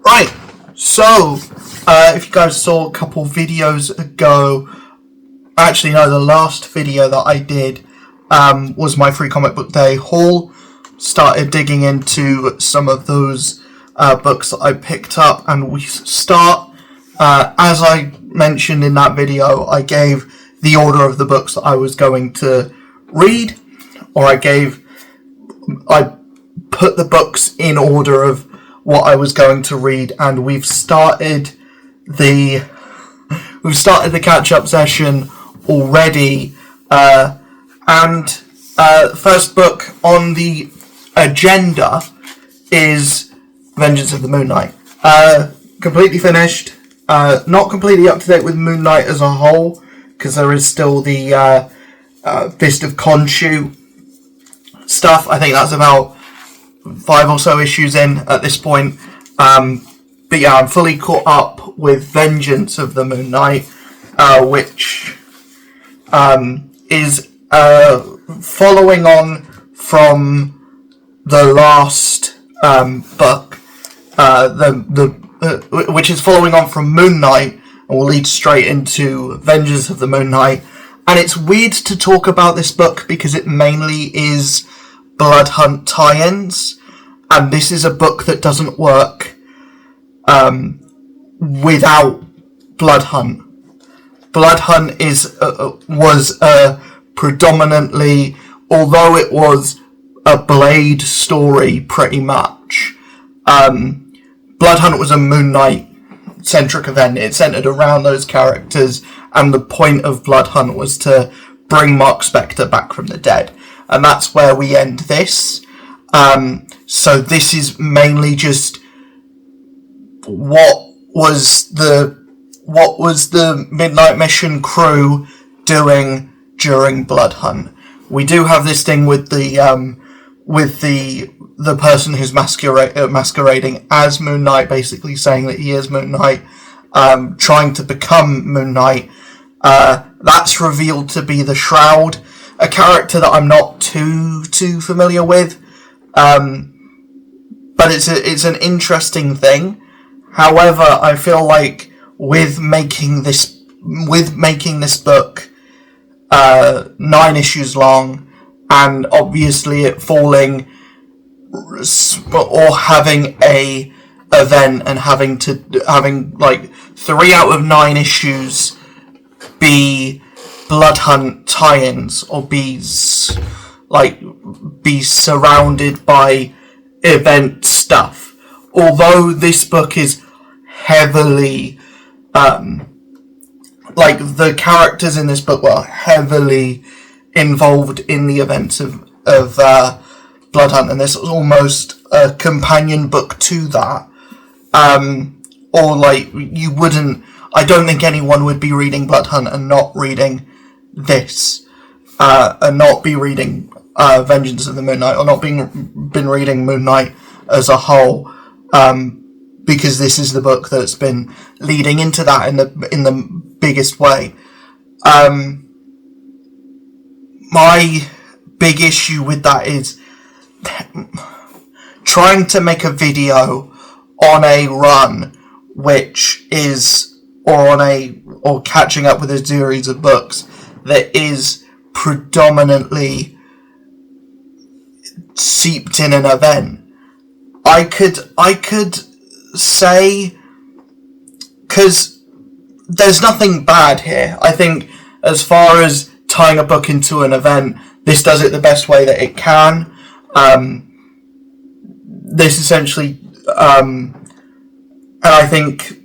Right, so, if you guys saw a couple videos ago, actually no, the last video that I did was my free comic book day haul. Started digging into some of those books that I picked up, and we start, as I mentioned in that video, I gave the order of the books that I was going to read, or I put the books in order of what I was going to read, and we've started the catch-up session already, and first book on the agenda is Vengeance of the Moon Knight. Completely finished, not completely up to date with Moon Knight as a whole, because there is still the Fist of Khonshu stuff. I think that's about 5 or so issues in at this point. But yeah, I'm fully caught up with Vengeance of the Moon Knight, which is following on from the last book, which is following on from Moon Knight, and will lead straight into Vengeance of the Moon Knight. And it's weird to talk about this book because it mainly is Blood Hunt tie-ins, and this is a book that doesn't work without Blood Hunt. Blood Hunt was predominantly, although it was a Blade story pretty much, Blood Hunt was a Moon Knight centric event. It centered around those characters, and the point of Blood Hunt was to bring Mark Spector back from the dead, and that's where we end this. So this is mainly just what was the Midnight Mission crew doing during Blood Hunt. We do have this thing with the person who's masquerading as Moon Knight, basically saying that he is Moon Knight, trying to become Moon Knight. That's revealed to be the Shroud, a character that I'm not too familiar with, but it's an interesting thing. However, I feel like with making this book 9 issues long, and obviously it falling or having a event and having like 3 out of 9 issues be Blood Hunt tie-ins, or be surrounded by event stuff. Although this book is heavily the characters in this book were heavily involved in the events of Blood Hunt, and this was almost a companion book to that. Or you wouldn't, I don't think anyone would be reading Blood Hunt and not reading this, and not be reading Vengeance of the Moon Knight, or not been reading Moon Knight as a whole, because this is the book that's been leading into that in the biggest way. My big issue with that is trying to make a video on a run which is, or catching up with a series of books that is predominantly seeped in an event. I could say, because there's nothing bad here. I think as far as tying a book into an event, this does it the best way that it can. This essentially, and I think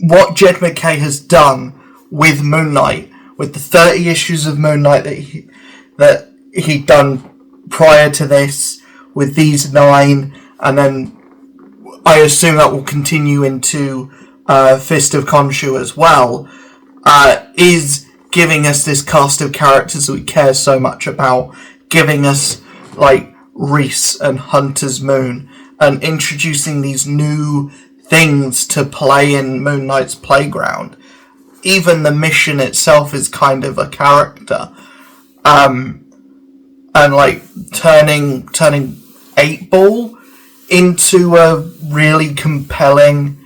what Jed MacKay has done with Moon Knight, with the 30 issues of Moon Knight that he'd done prior to this, with these 9, and then I assume that will continue into Fist of Khonshu as well, is giving us this cast of characters that we care so much about, giving us Reese and Hunter's Moon, and introducing these new things to play in Moon Knight's playground. Even the mission itself is kind of a character, and turning 8-Ball into really compelling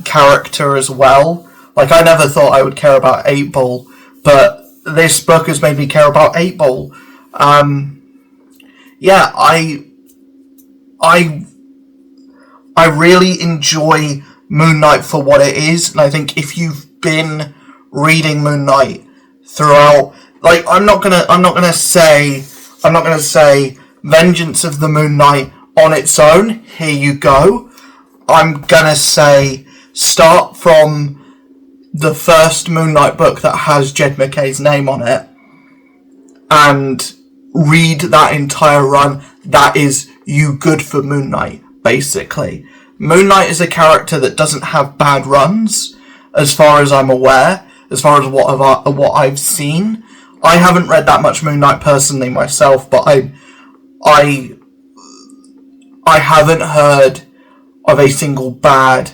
character as well. Like, I never thought I would care about 8-Ball, but this book has made me care about 8-Ball. Yeah, I really enjoy Moon Knight for what it is, and I think if you've been reading Moon Knight throughout, like, I'm not gonna say Vengeance of the Moon Knight on its own, here you go. I'm gonna say start from the first Moon Knight book that has Jed MacKay's name on it and read that entire run. That is you good for Moon Knight, basically. Moon Knight is a character that doesn't have bad runs, as far as I'm aware, as far as what I've seen. I haven't read that much Moon Knight personally myself, but I haven't heard of a single bad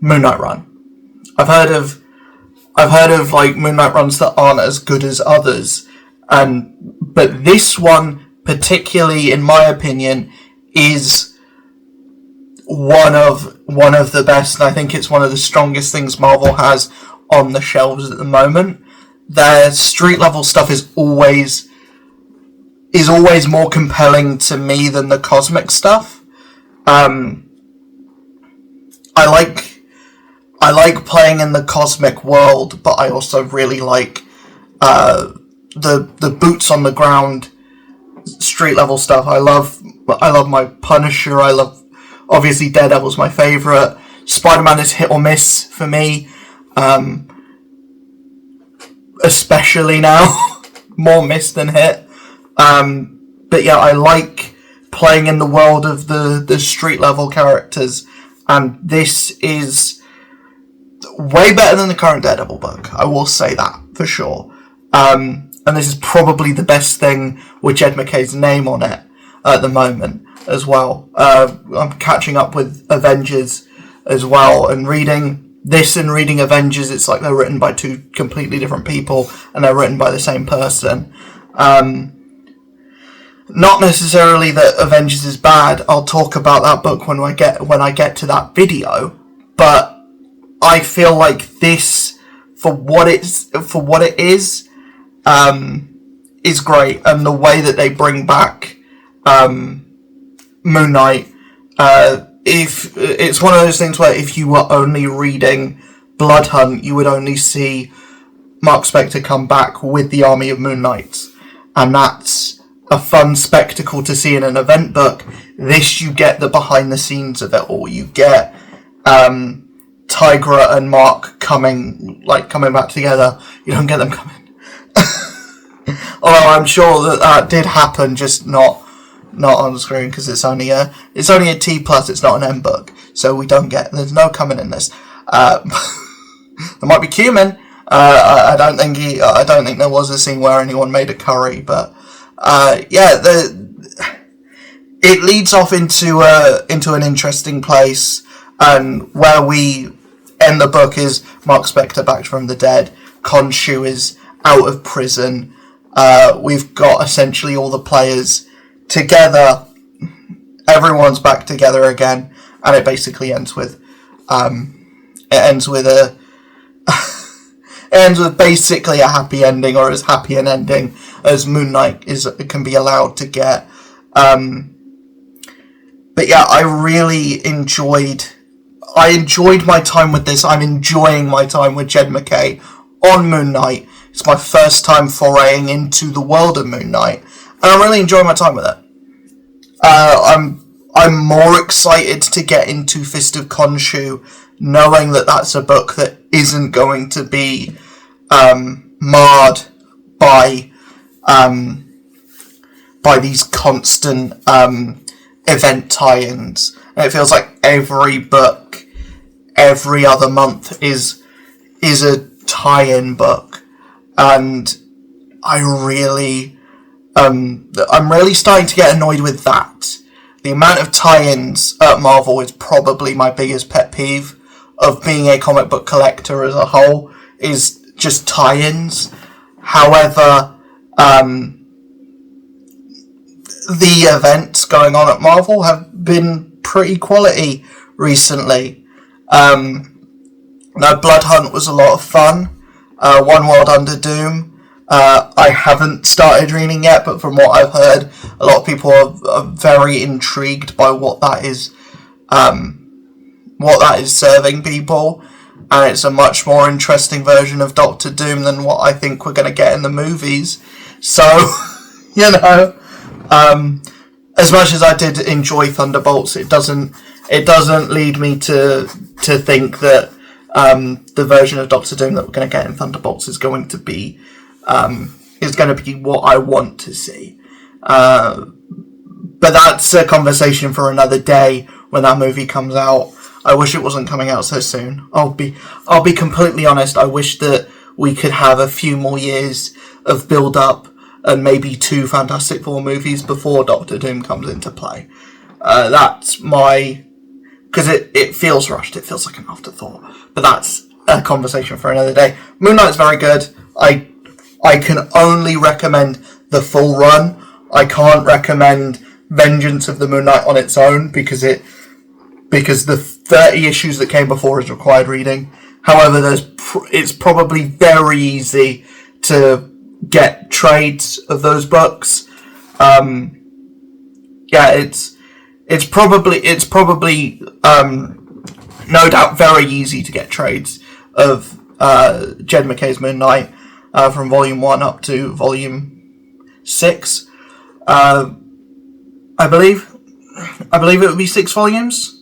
Moon Knight run. I've heard of like Moon Knight runs that aren't as good as others, but this one particularly, in my opinion, is one of the best, and I think it's one of the strongest things Marvel has on the shelves at the moment. Their street level stuff is always more compelling to me than the cosmic stuff. I like playing in the cosmic world, but I also really like the boots on the ground street level stuff. I love my Punisher. I love, obviously, Daredevil's my favourite. Spider-Man is hit or miss for me, especially now. More miss than hit. But yeah, I like playing in the world of the street level characters, and this is way better than the current Daredevil book. I will say that for sure. And this is probably the best thing with Jed MacKay's name on it at the moment as well. I'm catching up with Avengers as well, and reading this and reading Avengers, it's like they're written by two completely different people, and they're written by the same person. Not necessarily that Avengers is bad. I'll talk about that book when I get to that video. But I feel like this, for what it is great, and the way that they bring back Moon Knight. If it's one of those things where if you were only reading Blood Hunt, you would only see Mark Spector come back with the army of Moon Knights, and that's a fun spectacle to see in an event book. This, you get the behind the scenes of it all. You get Tigra and Mark coming back together. You don't get them coming. Although I'm sure that did happen, just not on the screen, because it's only a T+, it's not an M book, so there's no coming in this. There might be cumin. I don't think there was a scene where anyone made a curry, but it leads off into an interesting place, and where we end the book is Mark Spector back from the dead. Khonshu is out of prison. We've got essentially all the players together. Everyone's back together again, and it basically ends with basically a happy ending, or as happy an ending as Moon Knight can be allowed to get. But yeah, I really enjoyed my time with this. I'm enjoying my time with Jed MacKay on Moon Knight. It's my first time foraying into the world of Moon Knight, and I'm really enjoying my time with it. I'm more excited to get into Fist of Khonshu, knowing that that's a book that isn't going to be marred by these constant event tie-ins. And it feels like every book, every other month is a tie-in book, and I'm really starting to get annoyed with that. The amount of tie-ins at Marvel is probably my biggest pet peeve of being a comic book collector as a whole, is just tie-ins. However, the events going on at Marvel have been pretty quality recently. No, Blood Hunt was a lot of fun. One World Under Doom. I haven't started reading yet, but from what I've heard, a lot of people are very intrigued by what that is serving people, and it's a much more interesting version of Doctor Doom than what I think we're going to get in the movies. So, you know, as much as I did enjoy Thunderbolts, it doesn't lead me to think that the version of Doctor Doom that we're going to get in Thunderbolts is going to be what I want to see. But that's a conversation for another day when that movie comes out. I wish it wasn't coming out so soon. I'll be completely honest. I wish that we could have a few more years of build up and maybe 2 Fantastic Four movies before Doctor Doom comes into play. That's my... because it feels rushed. It feels like an afterthought. But that's a conversation for another day. Moon Knight's very good. I can only recommend the full run. I can't recommend Vengeance of the Moon Knight on its own because the 30 issues that came before is required reading. However, it's probably very easy to get trades of those books. It's probably no doubt very easy to get trades of Jed MacKay's Moon Knight from Volume 1 up to Volume 6. I believe it would be 6 volumes.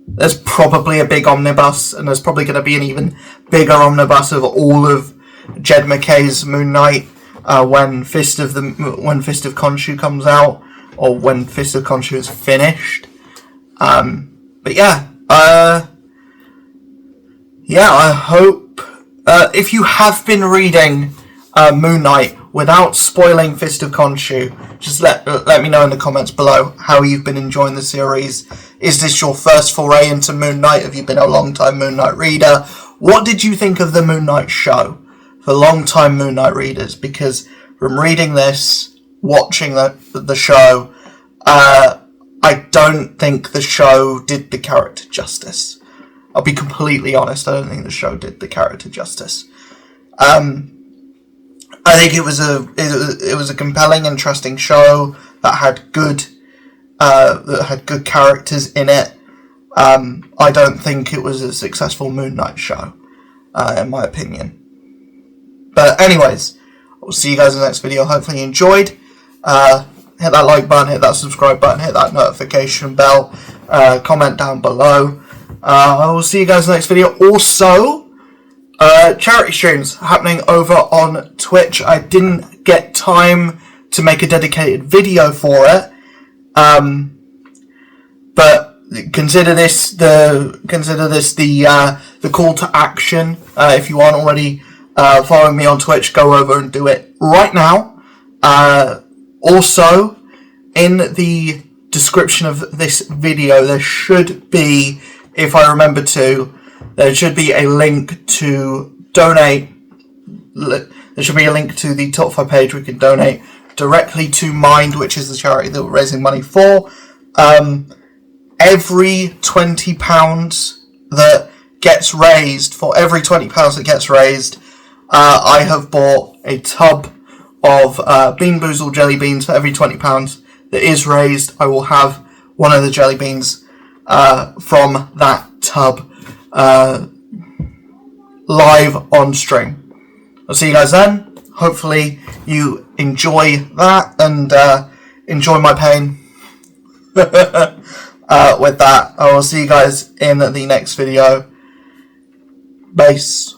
There's probably a big omnibus, and there's probably going to be an even bigger omnibus of all of Jed MacKay's Moon Knight when Fist of Khonshu comes out, or when Fist of Khonshu is finished. But yeah, I hope if you have been reading Moon Knight without spoiling Fist of Khonshu, just let me know in the comments below how you've been enjoying the series. Is this your first foray into Moon Knight? Have you been a long-time Moon Knight reader? What did you think of the Moon Knight show for long-time Moon Knight readers? Because from reading this, watching the show, I don't think the show did the character justice. I'll be completely honest, I don't think the show did the character justice. I think it was a compelling, interesting show that had good characters in it. I don't think it was a successful Moon Knight show, in my opinion. But anyways, I'll see you guys in the next video. Hopefully you enjoyed. Hit that like button, hit that subscribe button, hit that notification bell, comment down below. I will see you guys in the next video. Also, charity streams happening over on Twitch. I didn't get time to make a dedicated video for it, but consider this the call to action. If you aren't already following me on Twitch, go over and do it right now. Also, in the description of this video, there should be, if I remember to, there should be a link to donate. There should be a link to the top 5 page where you can donate directly to Mind, which is the charity that we're raising money for. Every £20 that gets raised, for every £20 that gets raised, I have bought a tub of Bean Boozled jelly beans. For every £20 that is raised, I will have one of the jelly beans from that tub live on stream. I'll see you guys then. Hopefully you enjoy that and enjoy my pain. With that, I will see you guys in the next video. Base.